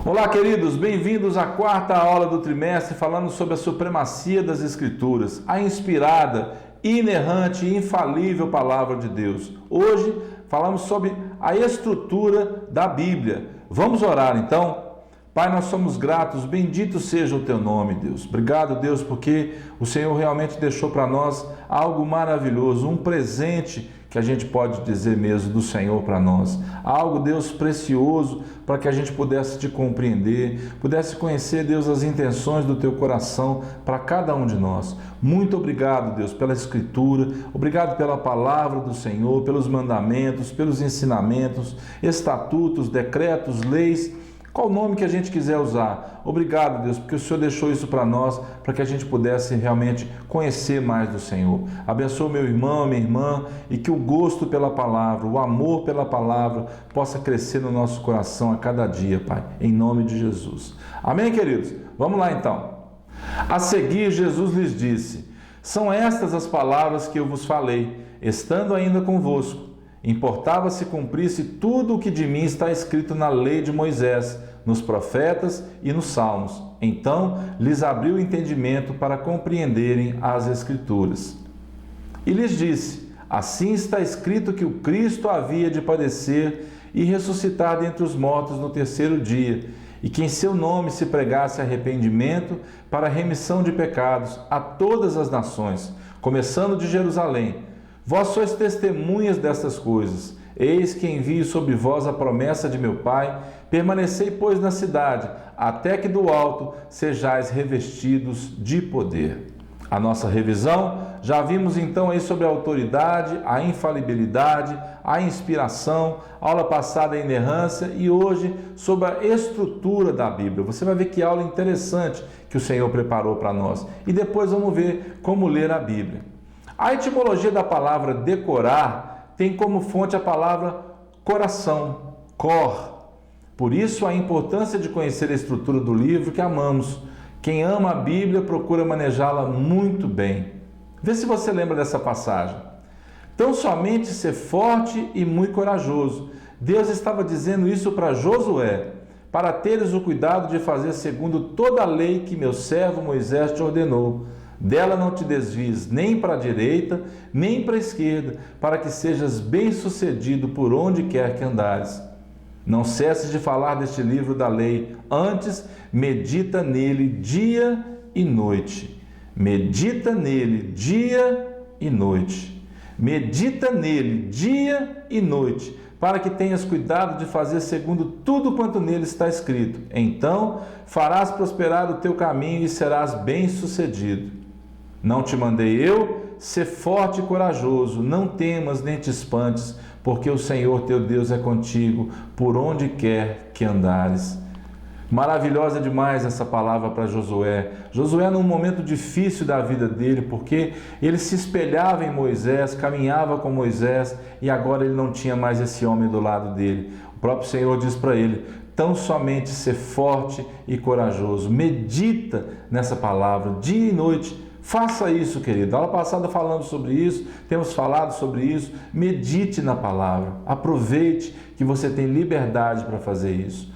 Olá, queridos, bem-vindos à quarta aula do trimestre, falando sobre a supremacia das Escrituras, a inspirada, inerrante e infalível Palavra de Deus. Hoje falamos sobre a estrutura da Bíblia. Vamos orar então? Pai, nós somos gratos, bendito seja o Teu nome, Deus. Obrigado, Deus, porque o Senhor realmente deixou para nós algo maravilhoso, um presente que a gente pode dizer mesmo do Senhor para nós. Algo, Deus, precioso para que a gente pudesse te compreender, pudesse conhecer, Deus, as intenções do Teu coração para cada um de nós. Muito obrigado, Deus, pela Escritura, obrigado pela palavra do Senhor, pelos mandamentos, pelos ensinamentos, estatutos, decretos, leis, qual o nome que a gente quiser usar. Obrigado, Deus, porque o Senhor deixou isso para nós, para que a gente pudesse realmente conhecer mais do Senhor. Abençoa meu irmão, minha irmã, e que o gosto pela palavra, o amor pela palavra, possa crescer no nosso coração a cada dia, Pai, em nome de Jesus. Amém, queridos? Vamos lá então. A seguir, Jesus lhes disse: são estas as palavras que eu vos falei, estando ainda convosco. Importava se cumprisse tudo o que de mim está escrito na lei de Moisés, nos profetas e nos salmos. Então lhes abriu o entendimento para compreenderem as Escrituras. E lhes disse: assim está escrito que o Cristo havia de padecer e ressuscitar dentre os mortos no terceiro dia, e que em seu nome se pregasse arrependimento para a remissão de pecados a todas as nações, começando de Jerusalém. Vós sois testemunhas destas coisas. Eis que envio sobre vós a promessa de meu Pai. Permanecei, pois, na cidade, até que do alto sejais revestidos de poder. A nossa revisão, já vimos então aí sobre a autoridade, a infalibilidade, a inspiração, aula passada a inerrância e hoje sobre a estrutura da Bíblia. Você vai ver que aula interessante que o Senhor preparou para nós. E depois vamos ver como ler a Bíblia. A etimologia da palavra decorar tem como fonte a palavra coração, cor. Por isso, a importância de conhecer a estrutura do livro que amamos. Quem ama a Bíblia procura manejá-la muito bem. Vê se você lembra dessa passagem. Tão somente ser forte e muito corajoso. Deus estava dizendo isso para Josué, para teres o cuidado de fazer segundo toda a lei que meu servo Moisés te ordenou. Dela não te desvies nem para a direita, nem para a esquerda, para que sejas bem-sucedido por onde quer que andares. Não cesses de falar deste livro da lei, antes medita nele dia e noite. Medita nele dia e noite. Medita nele dia e noite, para que tenhas cuidado de fazer segundo tudo quanto nele está escrito. Então farás prosperar o teu caminho e serás bem-sucedido. Não te mandei eu? Ser forte e corajoso, não temas nem te espantes, porque o Senhor teu Deus é contigo, por onde quer que andares. Maravilhosa demais essa palavra para Josué. Josué num momento difícil da vida dele, porque ele se espelhava em Moisés, caminhava com Moisés, e agora ele não tinha mais esse homem do lado dele. O próprio Senhor diz para ele: tão somente ser forte e corajoso. Medita nessa palavra dia e noite. Faça isso, querido. Na aula passada falamos sobre isso, temos falado sobre isso. Medite na palavra. Aproveite que você tem liberdade para fazer isso.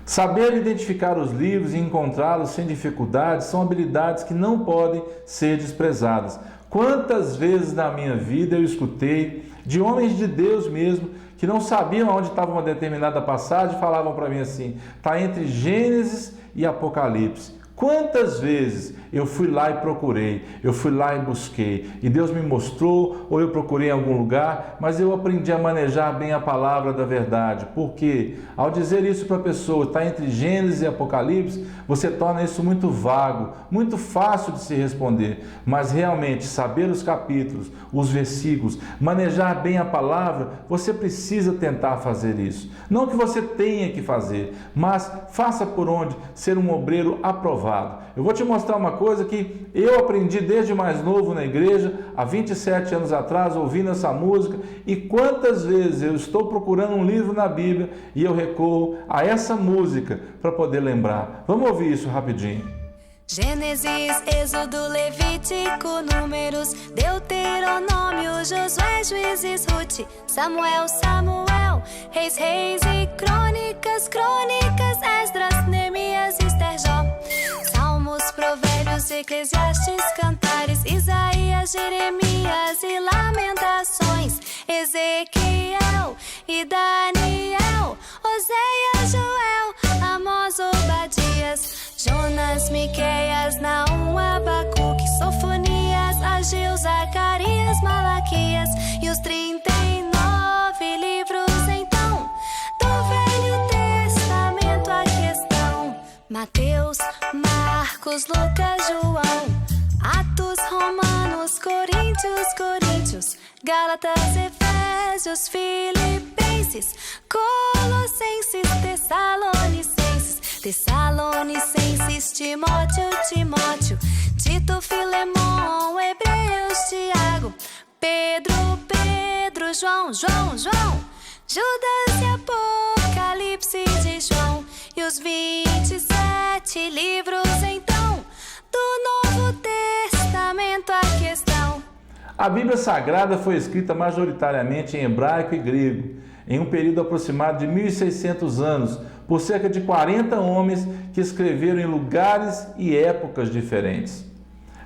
Saber identificar os livros e encontrá-los sem dificuldade são habilidades que não podem ser desprezadas. Quantas vezes na minha vida eu escutei de homens de Deus mesmo, que não sabiam onde estava uma determinada passagem, falavam para mim assim: está entre Gênesis e Apocalipse. Quantas vezes eu fui lá e procurei, eu fui lá e busquei, e Deus me mostrou, ou eu procurei em algum lugar, mas eu aprendi a manejar bem a palavra da verdade. Porque ao dizer isso para a pessoa, está entre Gênesis e Apocalipse, você torna isso muito vago, muito fácil de se responder. Mas realmente saber os capítulos, os versículos, manejar bem a palavra, você precisa tentar fazer isso. Não que você tenha que fazer, mas faça por onde ser um obreiro aprovado. Eu vou te mostrar uma coisa que eu aprendi desde mais novo na igreja, há 27 anos atrás, ouvindo essa música, e quantas vezes eu estou procurando um livro na Bíblia e eu recorro a essa música para poder lembrar. Vamos ouvir isso rapidinho. Gênesis, Êxodo, Levítico, Números, Deuteronômio, Josué, Juízes, Rute, Samuel, Reis e Crônicas, Esdras, Neemias. Salmos, Eclesiastes, Cantares, Isaías, Jeremias e Lamentações, Ezequiel e Daniel, Oséias, Joel, Amós, Obadias, Jonas, Miqueias, Naum, Abacuque, Sofonias, Ageu, Zacarias, Malaquias e os 39 livros então do Velho Testamento a questão. Mateus, Marcos, Lucas, João, Atos, Romanos, Coríntios, Gálatas, Efésios, Filipenses, Colossenses, Tessalonicenses, Timóteo, Tito, Filemão, Hebreus, Tiago, Pedro, João, Judas e Apocalipse de João e os 27 livros então do Novo Testamento a questão. A Bíblia Sagrada foi escrita majoritariamente em hebraico e grego, em um período aproximado de 1.600 anos, por cerca de 40 homens que escreveram em lugares e épocas diferentes.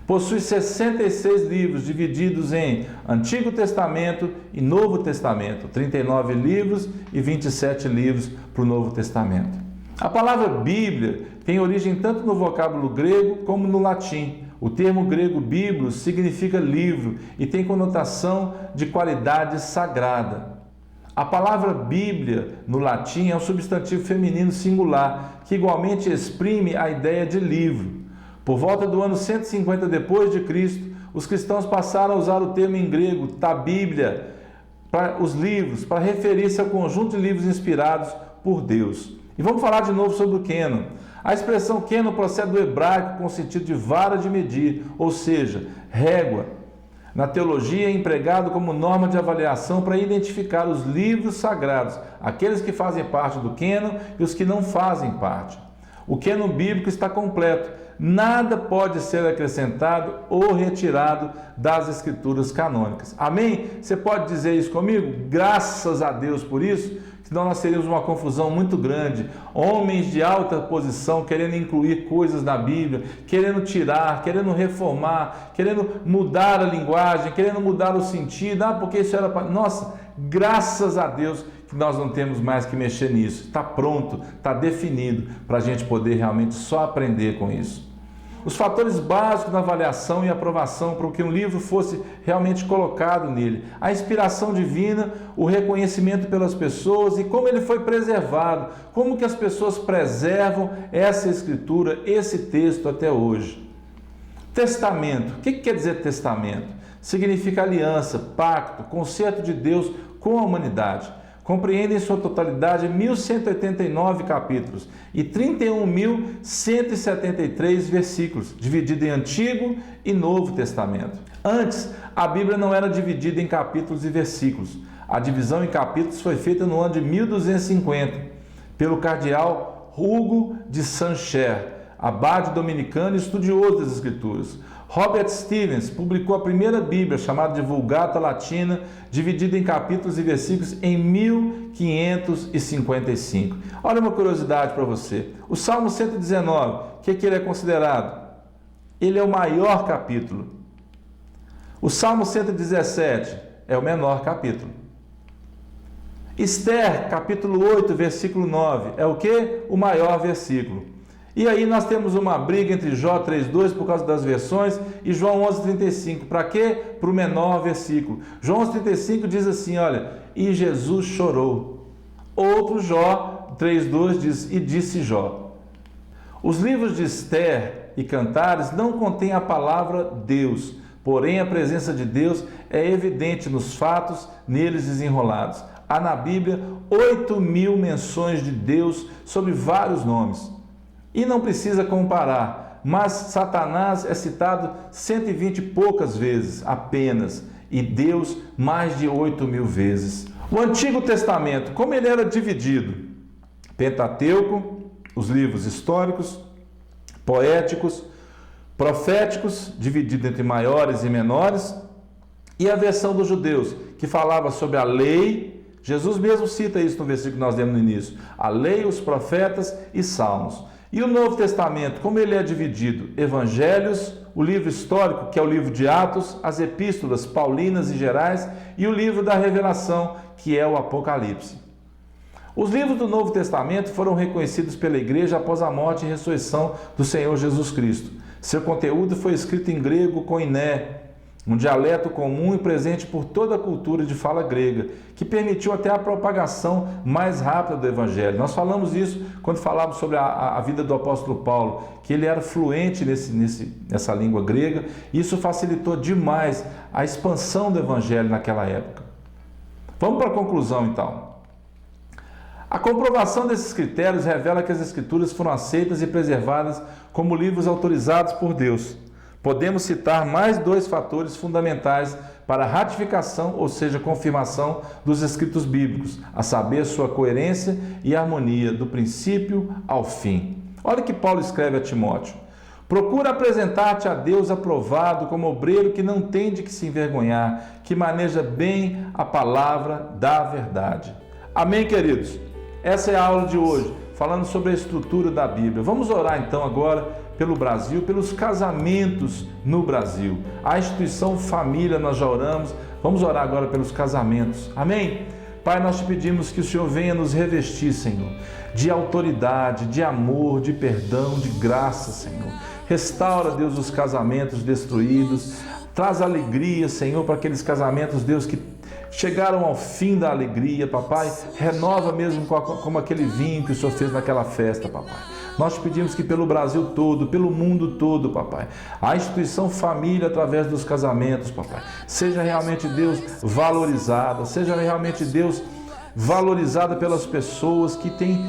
Possui 66 livros divididos em Antigo Testamento e Novo Testamento, 39 livros e 27 livros para o Novo Testamento. A palavra Bíblia tem origem tanto no vocábulo grego como no latim. O termo grego biblos significa livro e tem conotação de qualidade sagrada. A palavra Bíblia, no latim, é um substantivo feminino singular, que igualmente exprime a ideia de livro. Por volta do ano 150 depois de Cristo, os cristãos passaram a usar o termo em grego, ta Bíblia, para os livros, para referir-se ao conjunto de livros inspirados por Deus. E vamos falar de novo sobre o cânon. A expressão cânon procede do hebraico com o sentido de vara de medir, ou seja, régua. Na teologia é empregado como norma de avaliação para identificar os livros sagrados, aqueles que fazem parte do cânon e os que não fazem parte. O cânon bíblico está completo. Nada pode ser acrescentado ou retirado das escrituras canônicas. Amém? Você pode dizer isso comigo? Graças a Deus por isso, senão nós teríamos uma confusão muito grande. Homens de alta posição querendo incluir coisas na Bíblia, querendo tirar, querendo reformar, querendo mudar a linguagem, querendo mudar o sentido. Porque isso era para... Nossa, graças a Deus que nós não temos mais que mexer nisso. Está pronto, está definido para a gente poder realmente só aprender com isso. Os fatores básicos na avaliação e aprovação para que um livro fosse realmente colocado nele. A inspiração divina, o reconhecimento pelas pessoas e como ele foi preservado. Como que as pessoas preservam essa escritura, esse texto até hoje. Testamento. O que quer dizer testamento? Significa aliança, pacto, concerto de Deus com a humanidade. Compreende em sua totalidade 1.189 capítulos e 31.173 versículos, dividido em Antigo e Novo Testamento. Antes, a Bíblia não era dividida em capítulos e versículos. A divisão em capítulos foi feita no ano de 1250, pelo cardeal Hugo de Sancher, abade dominicano e estudioso das Escrituras. Robert Stevens publicou a primeira Bíblia, chamada de Vulgata Latina, dividida em capítulos e versículos em 1555. Olha uma curiosidade para você. O Salmo 119, o que ele é considerado? Ele é o maior capítulo. O Salmo 117 é o menor capítulo. Esther, capítulo 8, versículo 9, é o que? O maior versículo. E aí nós temos uma briga entre Jó 3,2 por causa das versões e João 11,35. Para quê? Para o menor versículo. João 11,35 diz assim, olha, e Jesus chorou. Outro Jó 3,2 diz, e disse Jó. Os livros de Esther e Cantares não contêm a palavra Deus, porém a presença de Deus é evidente nos fatos neles desenrolados. Há na Bíblia 8.000 menções de Deus sob vários nomes. E não precisa comparar, mas Satanás é citado 120 e poucas vezes apenas, e Deus mais de 8.000 vezes. O Antigo Testamento, como ele era dividido? Pentateuco, os livros históricos, poéticos, proféticos, dividido entre maiores e menores, e a versão dos judeus, que falava sobre a lei. Jesus mesmo cita isso no versículo que nós lemos no início, a lei, os profetas e salmos. E o Novo Testamento, como ele é dividido? Evangelhos, o livro histórico, que é o livro de Atos, as epístolas paulinas e gerais, e o livro da Revelação, que é o Apocalipse. Os livros do Novo Testamento foram reconhecidos pela Igreja após a morte e ressurreição do Senhor Jesus Cristo. Seu conteúdo foi escrito em grego koiné, um dialeto comum e presente por toda a cultura de fala grega, que permitiu até a propagação mais rápida do Evangelho. Nós falamos isso quando falávamos sobre a vida do apóstolo Paulo, que ele era fluente nessa língua grega, e isso facilitou demais a expansão do Evangelho naquela época. Vamos para a conclusão, então. A comprovação desses critérios revela que as Escrituras foram aceitas e preservadas como livros autorizados por Deus. Podemos citar mais 2 fatores fundamentais para a ratificação, ou seja, confirmação dos escritos bíblicos, a saber, sua coerência e harmonia do princípio ao fim. Olha o que Paulo escreve a Timóteo. Procura apresentar-te a Deus aprovado como obreiro que não tem de que se envergonhar, que maneja bem a palavra da verdade. Amém, queridos? Essa é a aula de hoje, falando sobre a estrutura da Bíblia. Vamos orar então agora pelo Brasil, pelos casamentos no Brasil. A instituição família nós já oramos, vamos orar agora pelos casamentos. Amém? Pai, nós te pedimos que o Senhor venha nos revestir, Senhor, de autoridade, de amor, de perdão, de graça, Senhor. Restaura, Deus, os casamentos destruídos. Traz alegria, Senhor, para aqueles casamentos, Deus, que chegaram ao fim da alegria, papai. Renova mesmo como aquele vinho que o Senhor fez naquela festa, papai. Nós te pedimos que pelo Brasil todo, pelo mundo todo, papai, a instituição família através dos casamentos, papai, seja realmente, Deus, valorizada, seja realmente, Deus, valorizada pelas pessoas que têm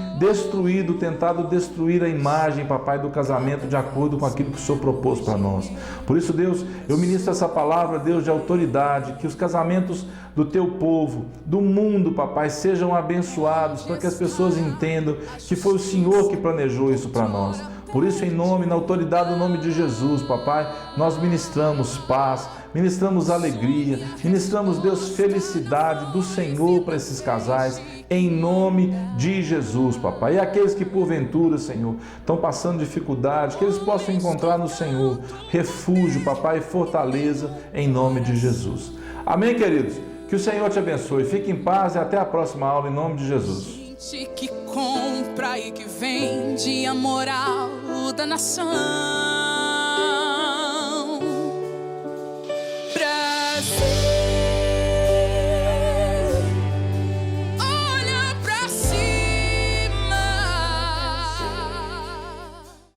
tentado destruir a imagem, papai, do casamento de acordo com aquilo que o Senhor propôs para nós. Por isso, Deus, eu ministro essa palavra, Deus, de autoridade, que os casamentos do teu povo, do mundo, papai, sejam abençoados, para que as pessoas entendam que foi o Senhor que planejou isso para nós. Por isso, na autoridade do nome de Jesus, papai, nós ministramos paz, ministramos alegria, ministramos, Deus, felicidade do Senhor para esses casais, em nome de Jesus, papai. E aqueles que porventura, Senhor, estão passando dificuldade, que eles possam encontrar no Senhor refúgio, papai, e fortaleza, em nome de Jesus. Amém, queridos? Que o Senhor te abençoe. Fique em paz e até a próxima aula, em nome de Jesus. Que compra e que vende a moral da nação.